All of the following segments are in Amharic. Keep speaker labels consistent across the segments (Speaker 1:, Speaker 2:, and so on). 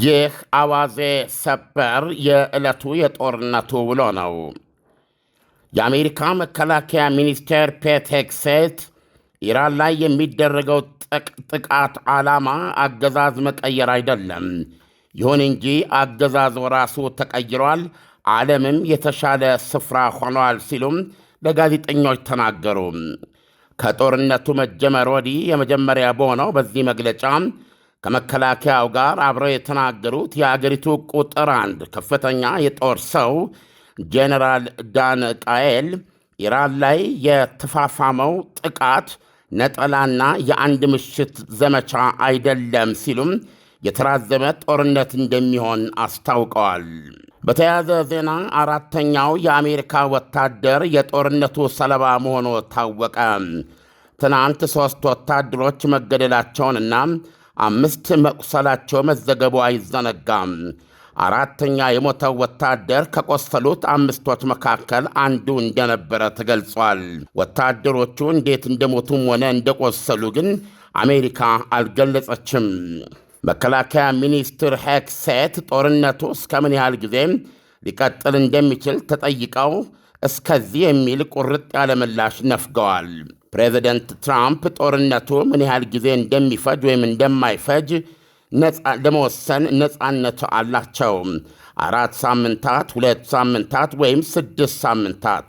Speaker 1: ይህ አዋዜ ሰበር የዕለቱ የጦርነቱ ውሎ ነው። የአሜሪካ መከላከያ ሚኒስቴር ፔት ሄግሴት ኢራን ላይ የሚደረገው ጥቃት ዓላማ አገዛዝ መቀየር አይደለም፣ ይሁን እንጂ አገዛዙ ራሱ ተቀይሯል፣ ዓለምም የተሻለ ስፍራ ሆኗል ሲሉም ለጋዜጠኞች ተናገሩ። ከጦርነቱ መጀመር ወዲህ የመጀመሪያ በሆነው በዚህ መግለጫ ከመከላከያው ጋር አብረው የተናገሩት የአገሪቱ ቁጥር አንድ ከፍተኛ የጦር ሰው ጄኔራል ዳን ቃኤል ኢራን ላይ የተፋፋመው ጥቃት ነጠላና የአንድ ምሽት ዘመቻ አይደለም ሲሉም የተራዘመ ጦርነት እንደሚሆን አስታውቀዋል። በተያያዘ ዜና አራተኛው የአሜሪካ ወታደር የጦርነቱ ሰለባ መሆኑ ታወቀ። ትናንት 3 ወታደሮች መገደላቸውንና 5 መቁሰላቸው መዘገቡ አይዘነጋም። አራተኛ የሞተው ወታደር ከቆሰሉት 5ቶች መካከል አንዱ እንደነበረ ተገልጿል። ወታደሮቹ እንዴት እንደሞቱም ሆነ እንደቆሰሉ ግን አሜሪካ አልገለጸችም። መከላከያ ሚኒስትር ሄግሴት ጦርነቱ እስከ ምን ያህል ጊዜ ሊቀጥል እንደሚችል ተጠይቀው እስከዚህ የሚል ቁርጥ ያለ ምላሽ ነፍገዋል። ፕሬዚደንት ትራምፕ ጦርነቱ ምን ያህል ጊዜ እንደሚፈጅ ወይም እንደማይፈጅ ለመወሰን ነፃነት አላቸው። 4 ሳምንታት፣ 2 ሳምንታት ወይም 6 ሳምንታት፣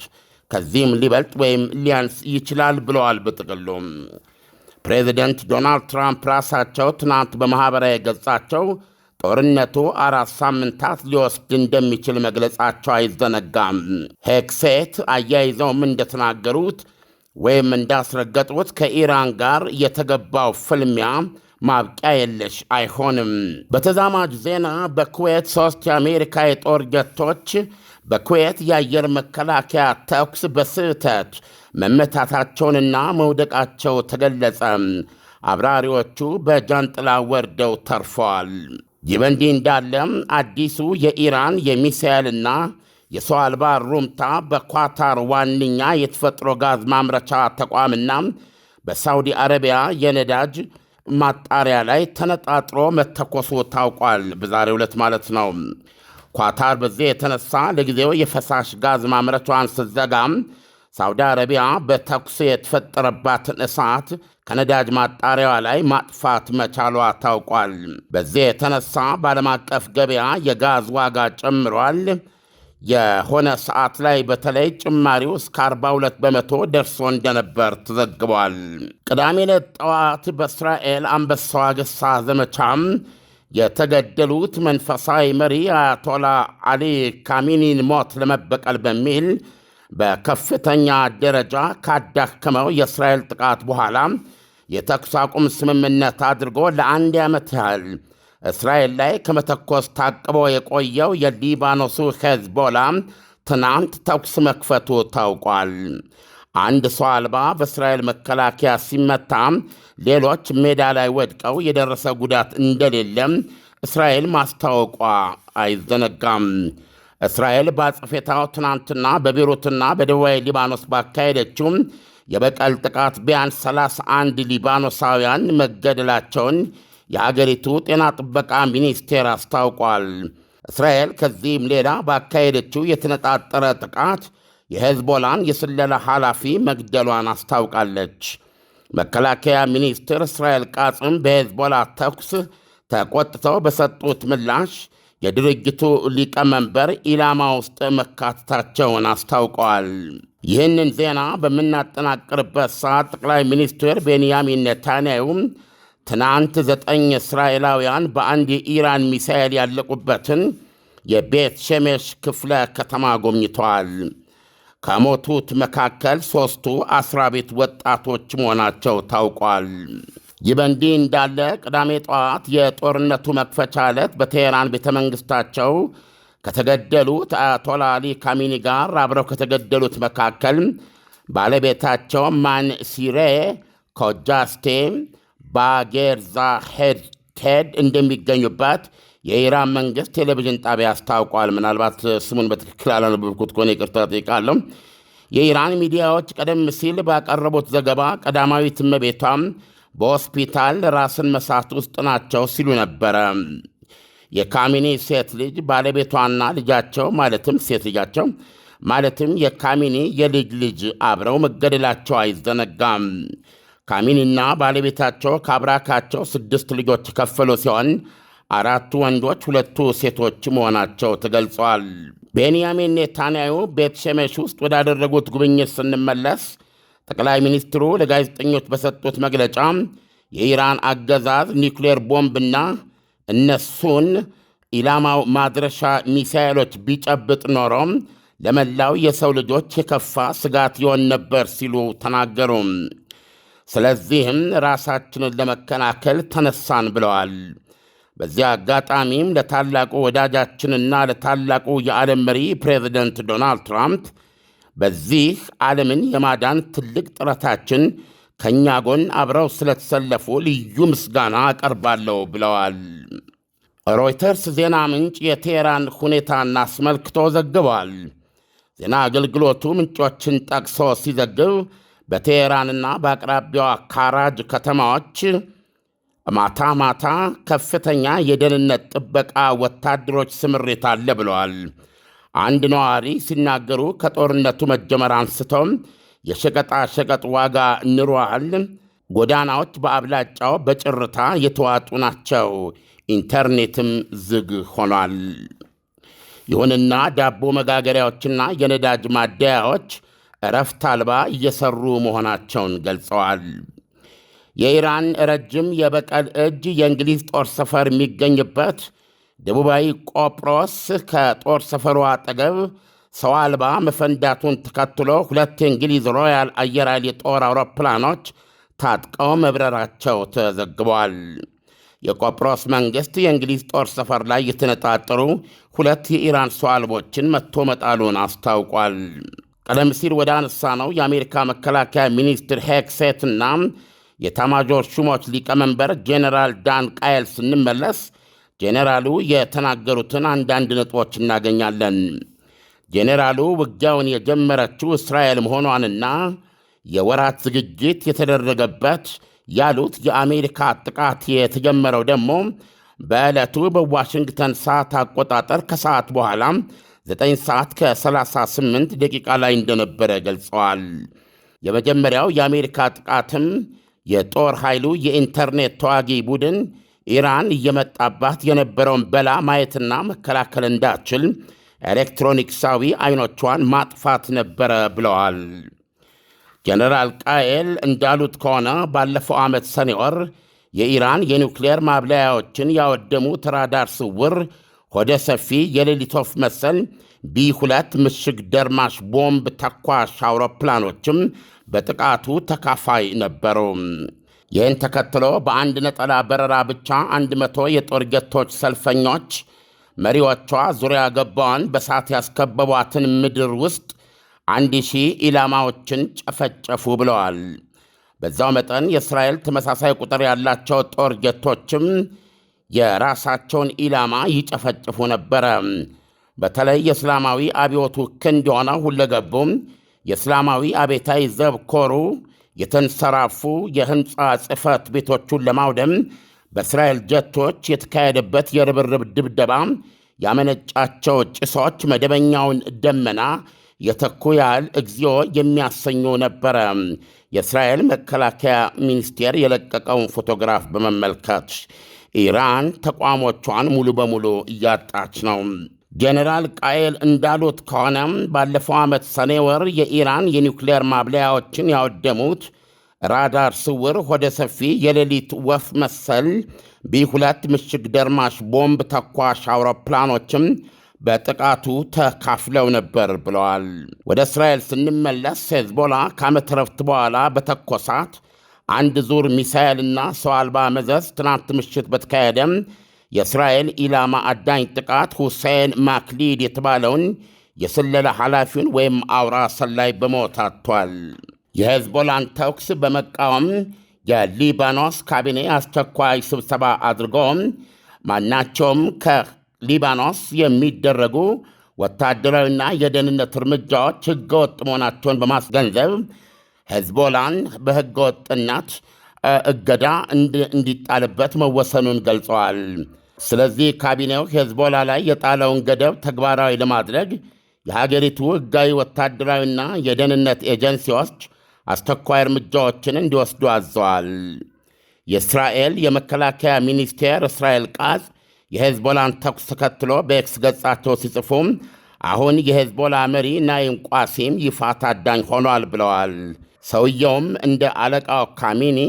Speaker 1: ከዚህም ሊበልጥ ወይም ሊያንስ ይችላል ብለዋል። በጥቅሉም ፕሬዚደንት ዶናልድ ትራምፕ ራሳቸው ትናንት በማኅበራዊ ገጻቸው ጦርነቱ 4 ሳምንታት ሊወስድ እንደሚችል መግለጻቸው አይዘነጋም። ሄግሴት አያይዘውም እንደተናገሩት ወይም እንዳስረገጡት ከኢራን ጋር የተገባው ፍልሚያ ማብቂያ የለሽ አይሆንም። በተዛማጅ ዜና በኩዌት 3 የአሜሪካ የጦር ጀቶች በኩዌት የአየር መከላከያ ተኩስ በስህተት መመታታቸውንና መውደቃቸው ተገለጸ። አብራሪዎቹ በጃንጥላ ወርደው ተርፈዋል። ይህ በእንዲህ እንዳለ አዲሱ የኢራን የሚሳኤልና የሰው አልባ ሩምታ በኳታር ዋነኛ የተፈጥሮ ጋዝ ማምረቻ ተቋምና በሳውዲ አረቢያ የነዳጅ ማጣሪያ ላይ ተነጣጥሮ መተኮሱ ታውቋል። በዛሬው ዕለት ማለት ነው። ኳታር በዚህ የተነሳ ለጊዜው የፈሳሽ ጋዝ ማምረቻዋን ስትዘጋም ሳውዲ አረቢያ በተኩስ የተፈጠረባትን እሳት ከነዳጅ ማጣሪያዋ ላይ ማጥፋት መቻሏ ታውቋል። በዚህ የተነሳ በዓለም አቀፍ ገበያ የጋዝ ዋጋ ጨምሯል። የሆነ ሰዓት ላይ በተለይ ጭማሪው እስከ 42 በመቶ ደርሶ እንደነበር ተዘግቧል። ቅዳሜ ዕለት ጠዋት በእስራኤል አንበሳው አገሳ ዘመቻም የተገደሉት መንፈሳዊ መሪ አያቶላ አሊ ካሚኒን ሞት ለመበቀል በሚል በከፍተኛ ደረጃ ካዳከመው የእስራኤል ጥቃት በኋላ የተኩስ አቁም ስምምነት አድርጎ ለ1 ዓመት ያህል እስራኤል ላይ ከመተኮስ ታቅቦ የቆየው የሊባኖሱ ሄዝቦላ ትናንት ተኩስ መክፈቱ ታውቋል። አንድ ሰው አልባ በእስራኤል መከላከያ ሲመታ ሌሎች ሜዳ ላይ ወድቀው የደረሰ ጉዳት እንደሌለም እስራኤል ማስታወቋ አይዘነጋም። እስራኤል በአጸፌታው ትናንትና በቤሩትና በደቡባዊ ሊባኖስ ባካሄደችው የበቀል ጥቃት ቢያንስ 31 ሊባኖሳውያን መገደላቸውን የአገሪቱ ጤና ጥበቃ ሚኒስቴር አስታውቋል። እስራኤል ከዚህም ሌላ ባካሄደችው የተነጣጠረ ጥቃት የሄዝቦላን የስለላ ኃላፊ መግደሏን አስታውቃለች። መከላከያ ሚኒስትር እስራኤል ቃጽም በሄዝቦላ ተኩስ ተቆጥተው በሰጡት ምላሽ የድርጅቱ ሊቀመንበር ኢላማ ውስጥ መካተታቸውን አስታውቀዋል። ይህንን ዜና በምናጠናቅርበት ሰዓት ጠቅላይ ሚኒስትር ቤንያሚን ኔታንያሁ ትናንት 9 እስራኤላውያን በአንድ የኢራን ሚሳኤል ያለቁበትን የቤት ሸሜሽ ክፍለ ከተማ ጎብኝተዋል። ከሞቱት መካከል 3ቱ አስራ ቤት ወጣቶች መሆናቸው ታውቋል። ይህ በእንዲህ እንዳለ ቅዳሜ ጠዋት የጦርነቱ መክፈቻ ዕለት በቴሄራን ቤተ መንግሥታቸው ከተገደሉት አያቶላ አሊ ካሚኒ ጋር አብረው ከተገደሉት መካከል ባለቤታቸው ማንሲሬ ኮጃስቴ ባጌርዛ ሄድ እንደሚገኙበት የኢራን መንግሥት ቴሌቪዥን ጣቢያ አስታውቋል። ምናልባት ስሙን በትክክል አላነበብኩት ከሆነ ይቅርታ ጠይቃለሁ። የኢራን ሚዲያዎች ቀደም ሲል ባቀረቡት ዘገባ ቀዳማዊት እመቤቷም በሆስፒታል ራስን መሳት ውስጥ ናቸው ሲሉ ነበረ። የካሚኒ ሴት ልጅ ባለቤቷና ልጃቸው ማለትም ሴት ልጃቸው ማለትም የካሚኒ የልጅ ልጅ አብረው መገደላቸው አይዘነጋም። ካሚኒና ባለቤታቸው ከአብራካቸው 6 ልጆች ከፈሉ ሲሆን 4 ወንዶች 2 ሴቶች መሆናቸው ተገልጿል። ቤንያሚን ኔታንያሁ ቤት ሸሜሽ ውስጥ ወዳደረጉት ጉብኝት ስንመለስ ጠቅላይ ሚኒስትሩ ለጋዜጠኞች በሰጡት መግለጫ የኢራን አገዛዝ ኒውክሌር ቦምብና እነሱን ኢላማው ማድረሻ ሚሳኤሎች ቢጨብጥ ኖሮ ለመላው የሰው ልጆች የከፋ ስጋት ይሆን ነበር ሲሉ ተናገሩ። ስለዚህም ራሳችንን ለመከላከል ተነሳን ብለዋል። በዚህ አጋጣሚም ለታላቁ ወዳጃችንና ለታላቁ የዓለም መሪ ፕሬዚደንት ዶናልድ ትራምፕ በዚህ ዓለምን የማዳን ትልቅ ጥረታችን ከእኛ ጎን አብረው ስለተሰለፉ ልዩ ምስጋና አቀርባለሁ ብለዋል። ሮይተርስ ዜና ምንጭ የቴህራን ሁኔታን አስመልክቶ ዘግቧል። ዜና አገልግሎቱ ምንጮችን ጠቅሶ ሲዘግብ በቴህራንና በአቅራቢያዋ ካራጅ ከተማዎች ማታ ማታ ከፍተኛ የደህንነት ጥበቃ ወታደሮች ስምሪት አለ ብለዋል። አንድ ነዋሪ ሲናገሩ ከጦርነቱ መጀመር አንስቶም የሸቀጣ ሸቀጥ ዋጋ ንሯል። ጎዳናዎች በአብላጫው በጭርታ የተዋጡ ናቸው። ኢንተርኔትም ዝግ ሆኗል። ይሁንና ዳቦ መጋገሪያዎችና የነዳጅ ማደያዎች እረፍት አልባ እየሰሩ መሆናቸውን ገልጸዋል። የኢራን ረጅም የበቀል እጅ የእንግሊዝ ጦር ሰፈር የሚገኝበት ደቡባዊ ቆጵሮስ ከጦር ሰፈሩ አጠገብ ሰው አልባ መፈንዳቱን ተከትሎ 2 የእንግሊዝ ሮያል አየር ኃይል የጦር አውሮፕላኖች ታጥቀው መብረራቸው ተዘግቧል። የቆጵሮስ መንግሥት የእንግሊዝ ጦር ሰፈር ላይ የተነጣጠሩ 2 የኢራን ሰው አልቦችን መትቶ መጣሉን አስታውቋል። ቀደም ሲል ወደ አነሳ ነው የአሜሪካ መከላከያ ሚኒስትር ሄግሴትና የኤታማዦር ሹሞች ሊቀመንበር ጄኔራል ዳን ቃየል ስንመለስ ጄኔራሉ የተናገሩትን አንዳንድ ነጥቦች እናገኛለን። ጄኔራሉ ውጊያውን የጀመረችው እስራኤል መሆኗንና የወራት ዝግጅት የተደረገበት ያሉት የአሜሪካ ጥቃት የተጀመረው ደግሞ በዕለቱ በዋሽንግተን ሰዓት አቆጣጠር ከሰዓት በኋላ 9 ሰዓት ከ38 ደቂቃ ላይ እንደነበረ ገልጸዋል። የመጀመሪያው የአሜሪካ ጥቃትም የጦር ኃይሉ የኢንተርኔት ተዋጊ ቡድን ኢራን እየመጣባት የነበረውን በላ ማየትና መከላከል እንዳትችል ኤሌክትሮኒክሳዊ አይኖቿን ማጥፋት ነበረ ብለዋል። ጀነራል ቃየል እንዳሉት ከሆነ ባለፈው ዓመት ሰኔ ወር የኢራን የኒውክሌር ማብለያዎችን ያወደሙት ራዳር ስውር ሆደ ሰፊ የሌሊት ወፍ መሰል ቢ2 ምሽግ ደርማሽ ቦምብ ተኳሽ አውሮፕላኖችም በጥቃቱ ተካፋይ ነበሩ። ይህን ተከትሎ በአንድ ነጠላ በረራ ብቻ 100 የጦር ጀቶች ሰልፈኞች መሪዎቿ ዙሪያ ገባዋን በሳት ያስከበቧትን ምድር ውስጥ 1000 ኢላማዎችን ጨፈጨፉ ብለዋል። በዛው መጠን የእስራኤል ተመሳሳይ ቁጥር ያላቸው ጦር ጀቶችም የራሳቸውን ኢላማ ይጨፈጭፉ ነበረ። በተለይ የእስላማዊ አብዮቱ ክንድ የሆነው ሁለገቡም የእስላማዊ አብዮታዊ ዘብ ኮሩ የተንሰራፉ የሕንፃ ጽሕፈት ቤቶቹን ለማውደም በእስራኤል ጀቶች የተካሄደበት የርብርብ ድብደባ ያመነጫቸው ጭሶች መደበኛውን ደመና የተኩ ያህል እግዚኦ የሚያሰኙ ነበረ። የእስራኤል መከላከያ ሚኒስቴር የለቀቀውን ፎቶግራፍ በመመልከት ኢራን ተቋሞቿን ሙሉ በሙሉ እያጣች ነው። ጄኔራል ቃየል እንዳሉት ከሆነ ባለፈው ዓመት ሰኔ ወር የኢራን የኒውክሌር ማብለያዎችን ያወደሙት ራዳር ስውር ሆደ ሰፊ የሌሊት ወፍ መሰል ቢ2 ምሽግ ደርማሽ ቦምብ ተኳሽ አውሮፕላኖችም በጥቃቱ ተካፍለው ነበር ብለዋል። ወደ እስራኤል ስንመለስ ሄዝቦላ ከዓመት ረፍት በኋላ በተኮሳት አንድ ዙር ሚሳኤልና ሰው አልባ መዘዝ ትናንት ምሽት በተካሄደም የእስራኤል ኢላማ አዳኝ ጥቃት ሁሴን ማክሊድ የተባለውን የስለላ ኃላፊውን ወይም አውራ ሰላይ በሞት አጥቷል። የሄዝቦላን ተኩስ በመቃወም የሊባኖስ ካቢኔ አስቸኳይ ስብሰባ አድርጎ ማናቸውም ከሊባኖስ የሚደረጉ ወታደራዊና የደህንነት እርምጃዎች ሕገወጥ መሆናቸውን በማስገንዘብ ሄዝቦላን በሕገወጥነት እገዳ እንዲጣልበት መወሰኑን ገልጸዋል። ስለዚህ ካቢኔው ሄዝቦላ ላይ የጣለውን ገደብ ተግባራዊ ለማድረግ የሀገሪቱ ሕጋዊ ወታደራዊና የደህንነት ኤጀንሲዎች አስቸኳይ እርምጃዎችን እንዲወስዱ አዘዋል። የእስራኤል የመከላከያ ሚኒስቴር እስራኤል ቃጽ የሄዝቦላን ተኩስ ተከትሎ በኤክስ ገጻቸው ሲጽፉም አሁን የሄዝቦላ መሪ ናይም ቋሲም ይፋ ታዳኝ ሆኗል ብለዋል። ሰውየውም እንደ አለቃው ካሚኒ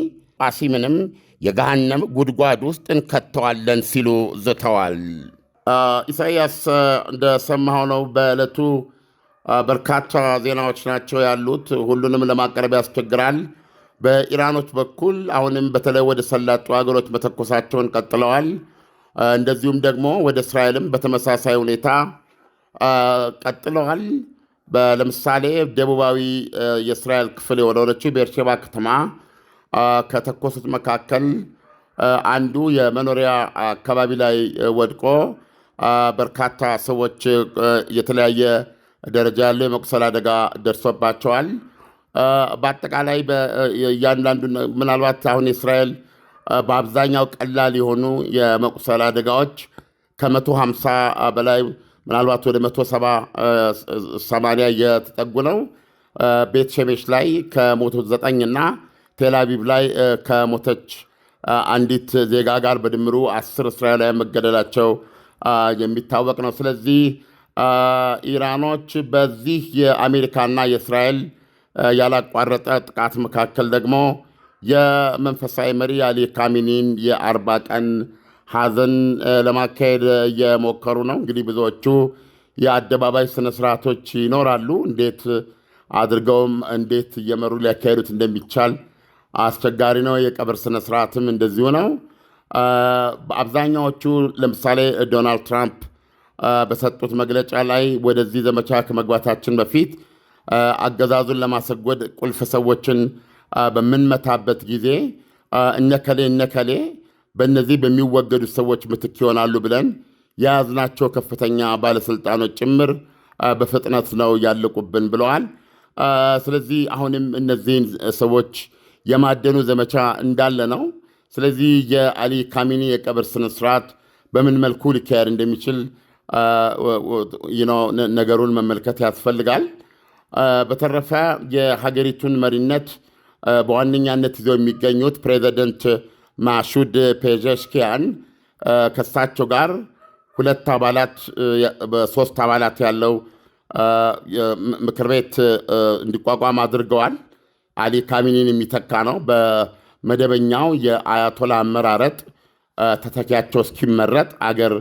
Speaker 1: ቋሲምንም የገሃነም ጉድጓድ ውስጥ እንከተዋለን ሲሉ ዝተዋል። ኢሳይያስ እንደሰማኸው ነው። በዕለቱ በርካታ ዜናዎች ናቸው ያሉት። ሁሉንም ለማቅረብ ያስቸግራል። በኢራኖች በኩል አሁንም በተለይ ወደ ሰላጡ ሀገሮች መተኮሳቸውን ቀጥለዋል። እንደዚሁም ደግሞ ወደ እስራኤልም በተመሳሳይ ሁኔታ ቀጥለዋል። ለምሳሌ ደቡባዊ የእስራኤል ክፍል የሆነችው ቤርሼባ ከተማ ከተኮሱት መካከል አንዱ የመኖሪያ አካባቢ ላይ ወድቆ በርካታ ሰዎች የተለያየ ደረጃ ያለው የመቁሰል አደጋ ደርሶባቸዋል። በአጠቃላይ እያንዳንዱ ምናልባት አሁን የእስራኤል በአብዛኛው ቀላል የሆኑ የመቁሰል አደጋዎች ከ150 በላይ ምናልባት ወደ 170 እየተጠጉ ነው። ቤት ሸሜሽ ላይ ከሞቱት 9 እና ቴልአቪቭ ላይ ከሞተች አንዲት ዜጋ ጋር በድምሩ 10 እስራኤላውያን መገደላቸው የሚታወቅ ነው። ስለዚህ ኢራኖች በዚህ የአሜሪካና የእስራኤል ያላቋረጠ ጥቃት መካከል ደግሞ የመንፈሳዊ መሪ አሊ ካሚኒን የ40 ቀን ሐዘን ለማካሄድ እየሞከሩ ነው። እንግዲህ ብዙዎቹ የአደባባይ ስነስርዓቶች ይኖራሉ። እንዴት አድርገውም እንዴት እየመሩ ሊያካሄዱት እንደሚቻል አስቸጋሪ ነው። የቀብር ስነስርዓትም እንደዚሁ ነው። አብዛኛዎቹ ለምሳሌ ዶናልድ ትራምፕ በሰጡት መግለጫ ላይ ወደዚህ ዘመቻ ከመግባታችን በፊት አገዛዙን ለማሰጎድ ቁልፍ ሰዎችን በምንመታበት ጊዜ እነከሌ በእነዚህ በሚወገዱ ሰዎች ምትክ ይሆናሉ ብለን የያዝናቸው ከፍተኛ ባለሥልጣኖች ጭምር በፍጥነት ነው ያለቁብን ብለዋል። ስለዚህ አሁንም እነዚህን ሰዎች የማደኑ ዘመቻ እንዳለ ነው። ስለዚህ የአሊ ካሚኒ የቀብር ስነስርዓት በምን መልኩ ሊካሄድ እንደሚችል ነገሩን መመልከት ያስፈልጋል። በተረፈ የሀገሪቱን መሪነት በዋነኛነት ይዘው የሚገኙት ፕሬዚደንት ማሹድ ፔዜሽኪያን ከሳቸው ጋር 3 አባላት ያለው ምክር ቤት እንዲቋቋም አድርገዋል። አሊ ካሚኒን የሚተካ ነው። በመደበኛው የአያቶላ አመራረጥ ተተኪያቸው እስኪመረጥ አገር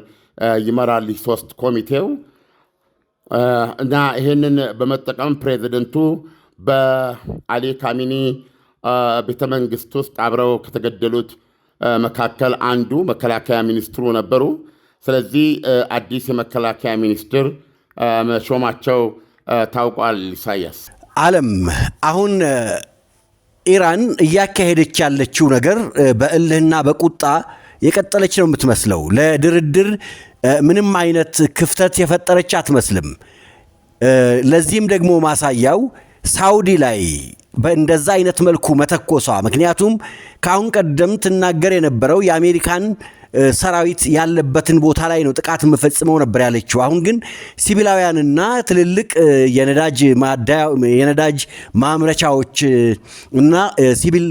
Speaker 1: ይመራል 3 ኮሚቴው እና ይህንን በመጠቀም ፕሬዚደንቱ በአሊ ካሚኒ ቤተ መንግሥት ውስጥ አብረው ከተገደሉት መካከል አንዱ መከላከያ ሚኒስትሩ ነበሩ። ስለዚህ አዲስ የመከላከያ ሚኒስትር መሾማቸው ታውቋል። ኢሳያስ
Speaker 2: ዓለም አሁን ኢራን እያካሄደች ያለችው ነገር በእልህና በቁጣ የቀጠለች ነው የምትመስለው። ለድርድር ምንም አይነት ክፍተት የፈጠረች አትመስልም። ለዚህም ደግሞ ማሳያው ሳውዲ ላይ በእንደዛ አይነት መልኩ መተኮሷ። ምክንያቱም ከአሁን ቀደም ትናገር የነበረው የአሜሪካን ሰራዊት ያለበትን ቦታ ላይ ነው ጥቃት የምፈጽመው ነበር ያለችው። አሁን ግን ሲቪላውያንና ትልልቅ የነዳጅ ማምረቻዎች እና ሲቪል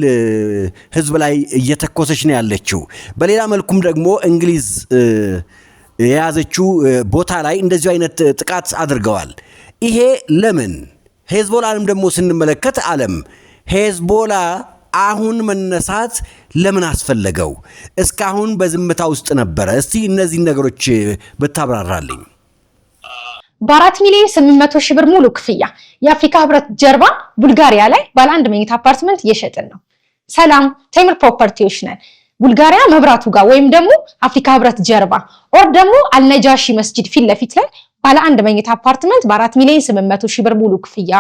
Speaker 2: ህዝብ ላይ እየተኮሰች ነው ያለችው። በሌላ መልኩም ደግሞ እንግሊዝ የያዘችው ቦታ ላይ እንደዚሁ አይነት ጥቃት አድርገዋል። ይሄ ለምን? ሄዝቦላንም ደግሞ ስንመለከት ዓለም ሄዝቦላ አሁን መነሳት ለምን አስፈለገው? እስካሁን በዝምታ ውስጥ ነበረ። እስቲ እነዚህ ነገሮች ብታብራራልኝ።
Speaker 3: በ4 ሚሊዮን 800 ሺህ ብር ሙሉ ክፍያ የአፍሪካ ህብረት ጀርባ ቡልጋሪያ ላይ ባለ 1 መኝታ አፓርትመንት እየሸጥን ነው። ሰላም ቴምር ፕሮፐርቲዎች ነን። ቡልጋሪያ መብራቱ ጋር ወይም ደግሞ አፍሪካ ህብረት ጀርባ ኦር ደግሞ አልነጃሺ መስጂድ ፊት ለፊት ላይ ባለ 1 መኝታ አፓርትመንት በ4 ሚሊዮን 800 ሺህ ብር ሙሉ ክፍያ፣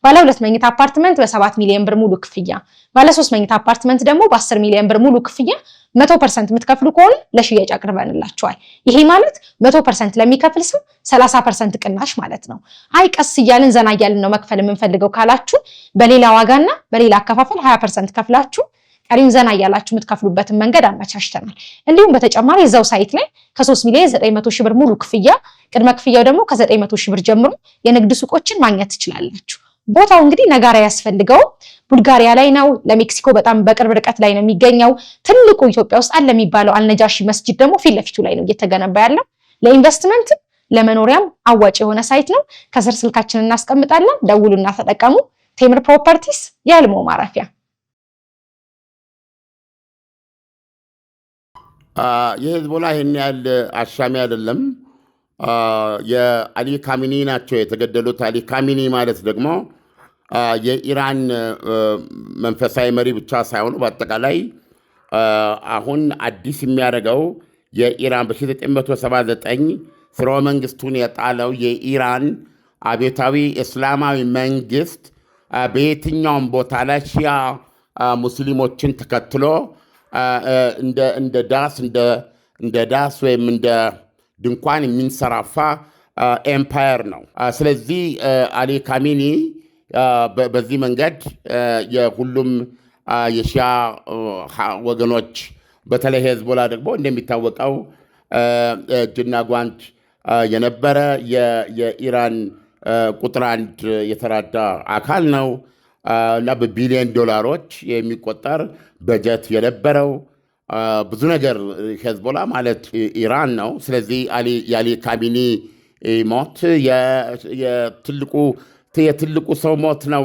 Speaker 3: ባለ 2 መኝታ አፓርትመንት በ7 ሚሊዮን ብር ሙሉ ክፍያ፣ ባለ 3 መኝታ አፓርትመንት ደግሞ በ10 ሚሊዮን ብር ሙሉ ክፍያ 100% የምትከፍሉ ከሆነ ለሽያጭ አቅርበንላችኋል። ይሄ ማለት 100% ለሚከፍል ሰው 30% ቅናሽ ማለት ነው። አይ ቀስ እያልን ዘና እያልን ነው መክፈል የምንፈልገው ካላችሁ በሌላ ዋጋና በሌላ አከፋፈል 20% ከፍላችሁ ቀሪውን ዘና እያላችሁ የምትከፍሉበትን መንገድ አመቻችተናል። እንዲሁም በተጨማሪ እዛው ሳይት ላይ ከ3 ሚሊዮን 900 ሺህ ብር ሙሉ ክፍያ፣ ቅድመ ክፍያው ደግሞ ከ900 ሺህ ብር ጀምሮ የንግድ ሱቆችን ማግኘት ትችላላችሁ። ቦታው እንግዲህ ነጋራ ያስፈልገው ቡልጋሪያ ላይ ነው። ለሜክሲኮ በጣም በቅርብ ርቀት ላይ ነው የሚገኘው። ትልቁ ኢትዮጵያ ውስጥ አለ የሚባለው አልነጃሺ መስጂድ ደግሞ ፊት ለፊቱ ላይ ነው እየተገነባ ያለው። ለኢንቨስትመንት ለመኖሪያም አዋጭ የሆነ ሳይት ነው። ከስር ስልካችንን እናስቀምጣለን፣ ደውሉና ተጠቀሙ። ቴምር ፕሮፐርቲስ የህልሞ ማረፊያ።
Speaker 1: የሂዝቦላ ይህን ያህል አሻሚ አይደለም። የአሊ ካሚኒ ናቸው የተገደሉት። አሊ ካሚኒ ማለት ደግሞ የኢራን መንፈሳዊ መሪ ብቻ ሳይሆኑ በአጠቃላይ አሁን አዲስ የሚያደርገው የኢራን በ1979 ስርወ መንግስቱን የጣለው የኢራን አብዮታዊ እስላማዊ መንግስት በየትኛውም ቦታ ላይ ሺያ ሙስሊሞችን ተከትሎ እንደ ዳስ ወይም እንደ ድንኳን የሚንሰራፋ ኤምፓየር ነው። ስለዚህ አሊ ካሚኒ በዚህ መንገድ የሁሉም የሺያ ወገኖች በተለይ ሄዝቦላ ደግሞ እንደሚታወቀው እጅና ጓንት የነበረ የኢራን ቁጥር 1 የተራዳ አካል ነው እና በቢሊዮን ዶላሮች የሚቆጠር በጀት የነበረው ብዙ ነገር ሄዝቦላ ማለት ኢራን ነው። ስለዚህ የአሊ ካሚኒ ሞት የትልቁ ሰው ሞት ነው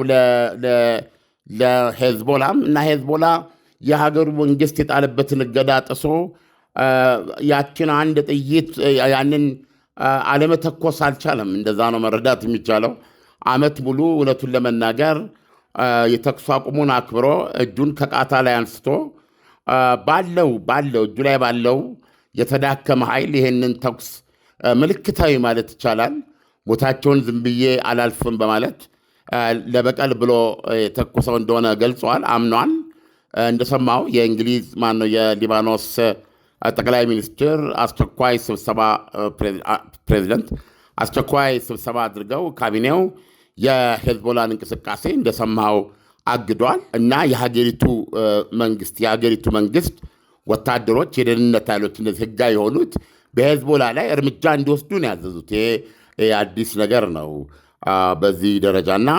Speaker 1: ለሄዝቦላም እና ሄዝቦላ የሀገሩ መንግስት የጣለበትን እገዳ ጥሶ ያችን አንድ ጥይት ያንን አለመተኮስ አልቻለም። እንደዛ ነው መረዳት የሚቻለው። ዓመት ሙሉ እውነቱን ለመናገር የተኩስ አቁሙን አክብሮ እጁን ከቃታ ላይ አንስቶ ባለው እጁ ላይ ባለው የተዳከመ ኃይል ይህንን ተኩስ ምልክታዊ ማለት ይቻላል ሞታቸውን ዝም ብዬ አላልፍም በማለት ለበቀል ብሎ የተኮሰው እንደሆነ ገልጿል፣ አምኗል። እንደሰማው የእንግሊዝ የሊባኖስ ጠቅላይ ሚኒስትር ፕሬዚደንት አስቸኳይ ስብሰባ አድርገው ካቢኔው የሄዝቦላን እንቅስቃሴ እንደሰማው አግዷል እና የሀገሪቱ መንግስት ወታደሮች፣ የደህንነት ኃይሎች እነዚህ ህጋዊ የሆኑት በሄዝቦላ ላይ እርምጃ እንዲወስዱ ነው ያዘዙት። ይሄ አዲስ ነገር ነው በዚህ ደረጃና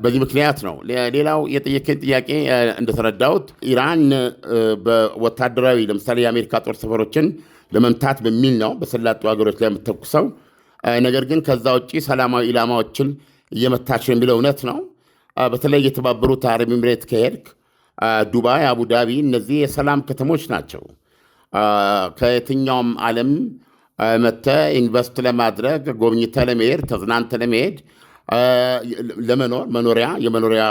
Speaker 1: በዚህ ምክንያት ነው። ሌላው የጠየቀኝ ጥያቄ እንደተረዳሁት ኢራን በወታደራዊ ለምሳሌ የአሜሪካ ጦር ሰፈሮችን ለመምታት በሚል ነው በሰላጤው ሀገሮች ላይ የምትተኩሰው። ነገር ግን ከዛ ውጭ ሰላማዊ ኢላማዎችን እየመታች ነው የሚለው እውነት ነው። በተለይ የተባበሩት አረብ ኤሚሬት ከሄድክ ዱባይ፣ አቡዳቢ እነዚህ የሰላም ከተሞች ናቸው። ከየትኛውም ዓለም መጥተህ ኢንቨስት ለማድረግ ጎብኝተህ ለመሄድ ተዝናንተህ ለመሄድ ለመኖር የመኖሪያ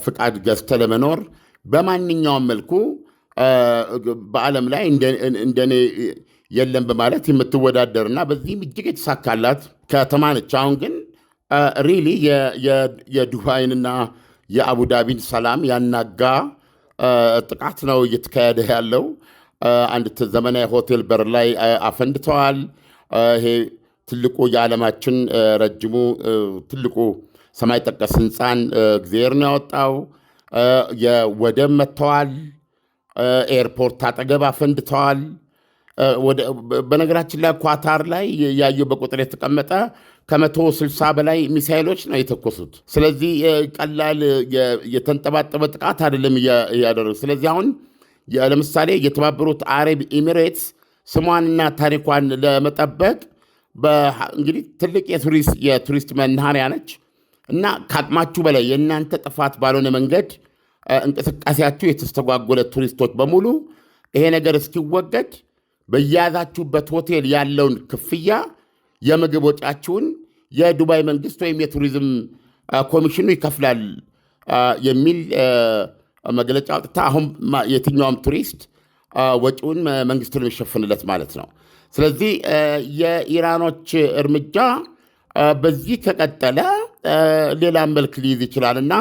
Speaker 1: ፍቃድ ገዝተህ ለመኖር በማንኛውም መልኩ በዓለም ላይ እንደኔ የለም በማለት የምትወዳደርና በዚህም እጅግ የተሳካላት ከተማ ነች። አሁን ግን ሪሊ የዱባይንና የአቡዳቢን ሰላም ያናጋ ጥቃት ነው እየተካሄደ ያለው። አንድ ዘመናዊ ሆቴል በር ላይ አፈንድተዋል። ይሄ ትልቁ የዓለማችን ረጅሙ ትልቁ ሰማይ ጠቀስ ህንፃን እግዚአብሔር ነው ያወጣው። የወደብ መጥተዋል። ኤርፖርት አጠገብ አፈንድተዋል። በነገራችን ላይ ኳታር ላይ ያየው በቁጥር የተቀመጠ ከ160 በላይ ሚሳይሎች ነው የተኮሱት። ስለዚህ ቀላል የተንጠባጠበ ጥቃት አይደለም እያደረጉ። ስለዚህ አሁን ለምሳሌ የተባበሩት አረብ ኤሚሬትስ ስሟንና ታሪኳን ለመጠበቅ እንግዲህ ትልቅ የቱሪስት መናኸሪያ ነች እና ከአቅማችሁ በላይ የእናንተ ጥፋት ባልሆነ መንገድ እንቅስቃሴያችሁ የተስተጓጎለ ቱሪስቶች በሙሉ ይሄ ነገር እስኪወገድ በያዛችሁበት ሆቴል ያለውን ክፍያ የምግብ ወጪያችሁን የዱባይ መንግስት ወይም የቱሪዝም ኮሚሽኑ ይከፍላል የሚል መግለጫ አውጥታ አሁን የትኛውም ቱሪስት ወጪውን መንግስቱ ነው የሚሸፍንለት ማለት ነው። ስለዚህ የኢራኖች እርምጃ በዚህ ከቀጠለ ሌላ መልክ ሊይዝ ይችላልና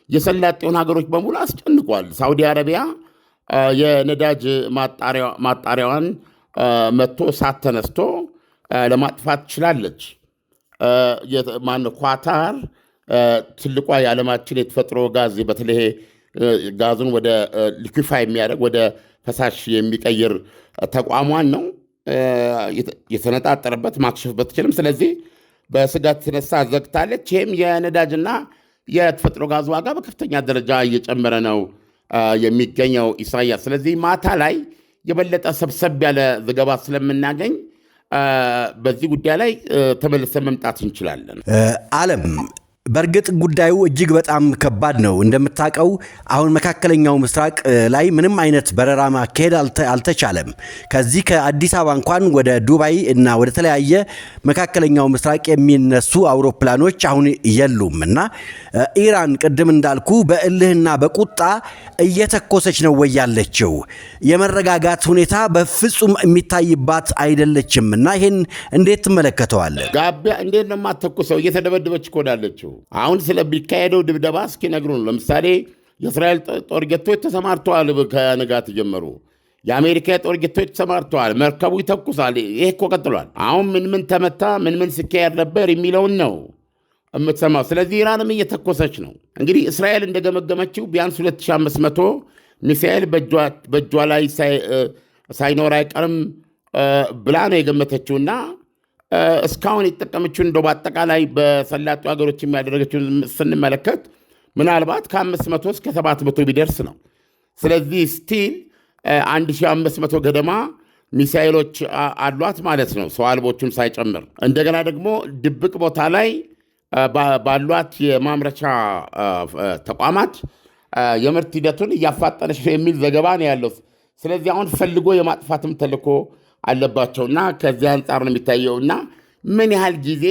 Speaker 1: የሰላጤውን ሀገሮች በሙሉ አስጨንቋል። ሳውዲ አረቢያ የነዳጅ ማጣሪያዋን መጥቶ እሳት ተነስቶ ለማጥፋት ትችላለች። ኳታር ትልቋ የዓለማችን የተፈጥሮ ጋዝ በተለይ ጋዙን ወደ ሊኩፋይ የሚያደርግ ወደ ፈሳሽ የሚቀይር ተቋሟን ነው የተነጣጠረበት። ማክሸፍ በትችልም። ስለዚህ በስጋት የተነሳ ዘግታለች። ይህም የነዳጅና የተፈጥሮ ጋዝ ዋጋ በከፍተኛ ደረጃ እየጨመረ ነው የሚገኘው ኢሳያስ። ስለዚህ ማታ ላይ የበለጠ ሰብሰብ ያለ ዘገባ ስለምናገኝ በዚህ ጉዳይ ላይ ተመልሰን መምጣት እንችላለን።
Speaker 2: ዓለም በእርግጥ ጉዳዩ እጅግ በጣም ከባድ ነው። እንደምታውቀው አሁን መካከለኛው ምስራቅ ላይ ምንም አይነት በረራ ማካሄድ አልተቻለም። ከዚህ ከአዲስ አበባ እንኳን ወደ ዱባይ እና ወደ ተለያየ መካከለኛው ምስራቅ የሚነሱ አውሮፕላኖች አሁን የሉም እና ኢራን ቅድም እንዳልኩ በእልህና በቁጣ እየተኮሰች ነው ወይ ያለችው? የመረጋጋት ሁኔታ በፍጹም የሚታይባት አይደለችም እና ይህን እንዴት ትመለከተዋለን?
Speaker 1: ጋቢያ እንዴት ነው የማትተኩሰው? እየተደበደበች እኮ አሁን ስለሚካሄደው ድብደባ እስኪ ነግሩ ነው። ለምሳሌ የእስራኤል ጦር ጀቶች ተሰማርተዋል። ከንጋት ጀመሩ የአሜሪካ ጦር ጀቶች ተሰማርተዋል። መርከቡ ይተኩሳል። ይሄ እኮ ቀጥሏል። አሁን ምን ተመታ፣ ምን ሲካሄድ ነበር የሚለውን ነው የምትሰማው። ስለዚህ ኢራንም እየተኮሰች ነው። እንግዲህ እስራኤል እንደገመገመችው ቢያንስ 2500 ሚሳኤል በእጇ ላይ ሳይኖር አይቀርም ብላ ነው የገመተችውና እስካሁን የተጠቀመችውን እንደው በአጠቃላይ በሰላጡ ሀገሮች የሚያደረገችውን ስንመለከት ምናልባት ከ500 እስከ 700 ቢደርስ ነው። ስለዚህ ስቲል 1500 ገደማ ሚሳይሎች አሏት ማለት ነው፣ ሰው አልቦቹን ሳይጨምር። እንደገና ደግሞ ድብቅ ቦታ ላይ ባሏት የማምረቻ ተቋማት የምርት ሂደቱን እያፋጠነች ነው የሚል ዘገባ ነው ያለው። ስለዚህ አሁን ፈልጎ የማጥፋትም ተልዕኮ አለባቸውና ከዚህ አንጻር ነው የሚታየውና ምን ያህል ጊዜ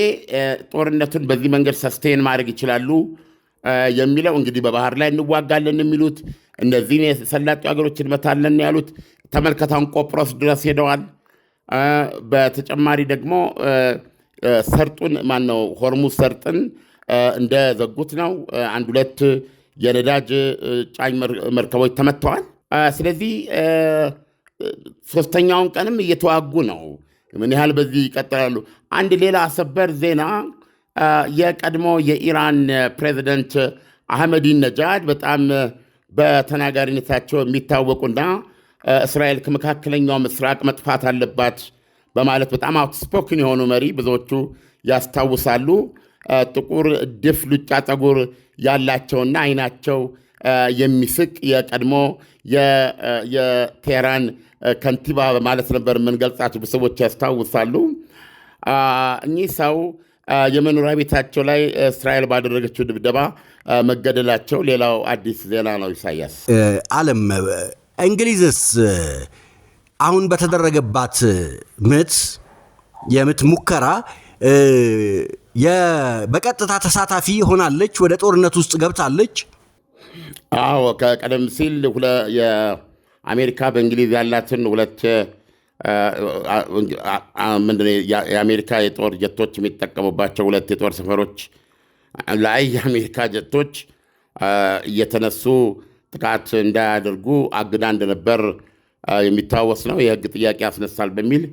Speaker 1: ጦርነቱን በዚህ መንገድ ሰስቴን ማድረግ ይችላሉ የሚለው እንግዲህ በባህር ላይ እንዋጋለን የሚሉት እነዚህን የሰላጡ ሀገሮች እንመታለን ያሉት ተመልከታውን ቆጵሮስ ድረስ ሄደዋል። በተጨማሪ ደግሞ ሰርጡን ማነው ሆርሙዝ ሰርጥን እንደዘጉት ነው። አንድ ሁለት የነዳጅ ጫኝ መርከቦች ተመተዋል። ስለዚህ ሶስተኛውን ቀንም እየተዋጉ ነው። ምን ያህል በዚህ ይቀጥላሉ? አንድ ሌላ ሰበር ዜና የቀድሞ የኢራን ፕሬዚደንት አህመዲነጃድ በጣም በተናጋሪነታቸው የሚታወቁና እስራኤል ከመካከለኛው ምስራቅ መጥፋት አለባት በማለት በጣም አውትስፖክን የሆኑ መሪ ብዙዎቹ ያስታውሳሉ። ጥቁር ድፍ ሉጫ ፀጉር ያላቸውና አይናቸው የሚስቅ የቀድሞ የቴህራን ከንቲባ በማለት ነበር የምንገልጻቸው ሰዎች ያስታውሳሉ። እኚህ ሰው የመኖሪያ ቤታቸው ላይ እስራኤል ባደረገችው ድብደባ መገደላቸው ሌላው አዲስ ዜና ነው። ኢሳያስ
Speaker 2: ዓለም እንግሊዝስ አሁን በተደረገባት የምት ሙከራ በቀጥታ ተሳታፊ ሆናለች፣ ወደ ጦርነት ውስጥ ገብታለች።
Speaker 1: አዎ ከቀደም ሲል የአሜሪካ በእንግሊዝ ያላትን ሁለት የአሜሪካ የጦር ጀቶች የሚጠቀሙባቸው ሁለት የጦር ሰፈሮች ላይ የአሜሪካ ጀቶች እየተነሱ ጥቃት እንዳያደርጉ አግዳ እንደነበር የሚታወስ ነው። የሕግ ጥያቄ ያስነሳል በሚል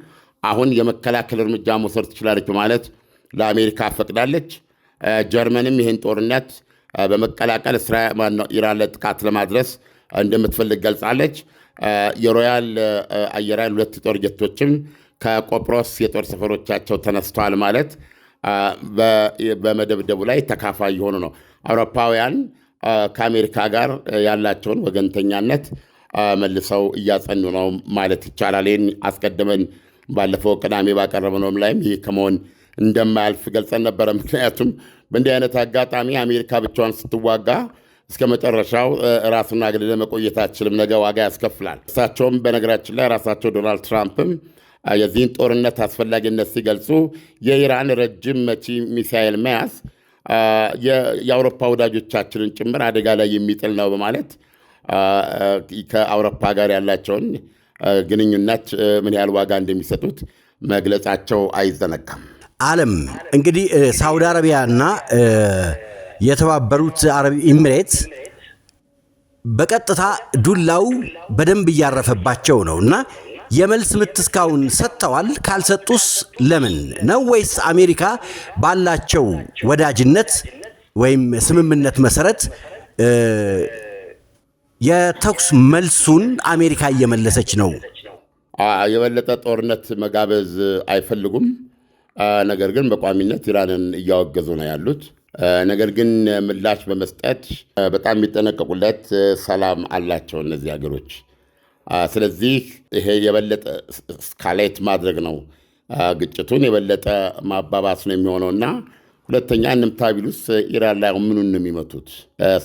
Speaker 1: አሁን የመከላከል እርምጃ መውሰድ ትችላለች በማለት ለአሜሪካ ፈቅዳለች። ጀርመንም ይህን ጦርነት በመቀላቀል ኢራን ላይ ጥቃት ለማድረስ እንደምትፈልግ ገልጻለች። የሮያል አየር ኃይል ሁለት የጦር ጀቶችም ከቆጵሮስ የጦር ሰፈሮቻቸው ተነስተዋል ማለት በመደብደቡ ላይ ተካፋይ የሆኑ ነው። አውሮፓውያን ከአሜሪካ ጋር ያላቸውን ወገንተኛነት መልሰው እያጸኑ ነው ማለት ይቻላል። ይህን አስቀድመን ባለፈው ቅዳሜ ባቀረብነውም ላይም ይህ ከመሆን እንደማያልፍ ገልጸን ነበረ። ምክንያቱም በእንዲህ አይነት አጋጣሚ አሜሪካ ብቻዋን ስትዋጋ እስከ መጨረሻው ራሱን አግልለ መቆየት አትችልም፣ ነገ ዋጋ ያስከፍላል። እሳቸውም በነገራችን ላይ ራሳቸው ዶናልድ ትራምፕም የዚህን ጦርነት አስፈላጊነት ሲገልጹ የኢራን ረጅም መቺ ሚሳኤል መያዝ የአውሮፓ ወዳጆቻችንን ጭምር አደጋ ላይ የሚጥል ነው በማለት ከአውሮፓ ጋር ያላቸውን ግንኙነት ምን ያህል ዋጋ እንደሚሰጡት መግለጻቸው አይዘነጋም።
Speaker 2: ዓለም እንግዲህ ሳውዲ አረቢያና የተባበሩት አረብ ኤሚሬት በቀጥታ ዱላው በደንብ እያረፈባቸው ነው እና የመልስ ምት እስካሁን ሰጥተዋል። ካልሰጡስ ለምን ነው? ወይስ አሜሪካ ባላቸው ወዳጅነት ወይም ስምምነት መሰረት የተኩስ መልሱን አሜሪካ እየመለሰች ነው።
Speaker 1: የበለጠ ጦርነት መጋበዝ አይፈልጉም። ነገር ግን በቋሚነት ኢራንን እያወገዙ ነው ያሉት። ነገር ግን ምላሽ በመስጠት በጣም የሚጠነቀቁለት ሰላም አላቸው እነዚህ ሀገሮች። ስለዚህ ይሄ የበለጠ ስካሌት ማድረግ ነው፣ ግጭቱን የበለጠ ማባባስ ነው የሚሆነውና ሁለተኛ እንምታ ቢሉስ ኢራን ላይ ምኑን ነው የሚመቱት?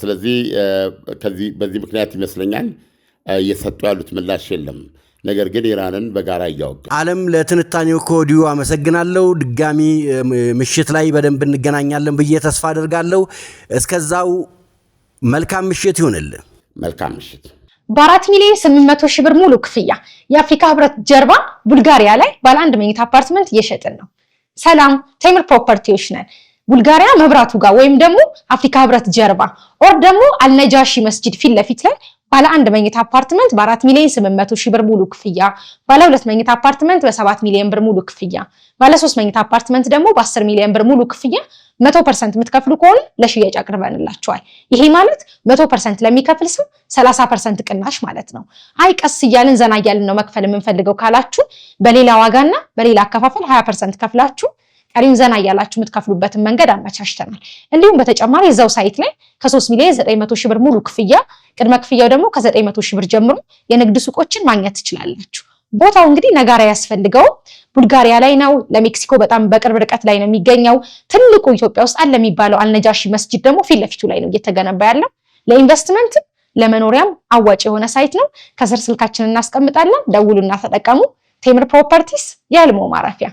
Speaker 1: ስለዚህ በዚህ ምክንያት ይመስለኛል እየሰጡ ያሉት ምላሽ የለም። ነገር ግን ኢራንን በጋራ እያወገዙ።
Speaker 2: ዓለም ለትንታኔው ከወዲሁ አመሰግናለሁ። ድጋሚ ምሽት ላይ በደንብ እንገናኛለን ብዬ ተስፋ አደርጋለሁ። እስከዛው መልካም ምሽት ይሁንልን።
Speaker 1: መልካም ምሽት።
Speaker 3: በ4 ሚሊዮን 800 ሺህ ብር ሙሉ ክፍያ የአፍሪካ ህብረት ጀርባ ቡልጋሪያ ላይ ባለ 1 መኝታ አፓርትመንት እየሸጥን ነው። ሰላም ቴምር ፕሮፐርቲዎች ነን። ቡልጋሪያ መብራቱ ጋር ወይም ደግሞ አፍሪካ ህብረት ጀርባ ኦር ደግሞ አልነጃሺ መስጂድ ፊት ለፊት ላይ ባለ 1 መኝታ አፓርትመንት በ4 ሚሊዮን 800 ሺህ ብር ሙሉ ክፍያ፣ ባለ 2 መኝታ አፓርትመንት በ7 ሚሊዮን ብር ሙሉ ክፍያ፣ ባለ 3 መኝታ አፓርትመንት ደግሞ በ10 ሚሊዮን ብር ሙሉ ክፍያ 100% የምትከፍሉ ከሆነ ለሽያጭ አቅርበንላችኋል። ይሄ ማለት 100% ለሚከፍል ሰው 30% ቅናሽ ማለት ነው። አይ ቀስ እያልን ዘና እያልን ነው መክፈል የምንፈልገው ካላችሁ በሌላ ዋጋና በሌላ አከፋፈል 20% ከፍላችሁ ቀሪውን ዘና እያላችሁ የምትከፍሉበትን መንገድ አመቻችተናል። እንዲሁም በተጨማሪ እዛው ሳይት ላይ ከ3 ሚሊዮን 900 ሺህ ብር ሙሉ ክፍያ፣ ቅድመ ክፍያው ደግሞ ከ900 ሺህ ብር ጀምሮ የንግድ ሱቆችን ማግኘት ትችላላችሁ። ቦታው እንግዲህ ነጋራ ያስፈልገው ቡልጋሪያ ላይ ነው። ለሜክሲኮ በጣም በቅርብ ርቀት ላይ ነው የሚገኘው። ትልቁ ኢትዮጵያ ውስጥ አለ የሚባለው አልነጃሺ መስጂድ ደግሞ ፊት ለፊቱ ላይ ነው እየተገነባ ያለው። ለኢንቨስትመንት ለመኖሪያም አዋጭ የሆነ ሳይት ነው። ከስር ስልካችንን እናስቀምጣለን። ደውሉና ተጠቀሙ። ቴምር ፕሮፐርቲስ የህልሞ ማረፊያ።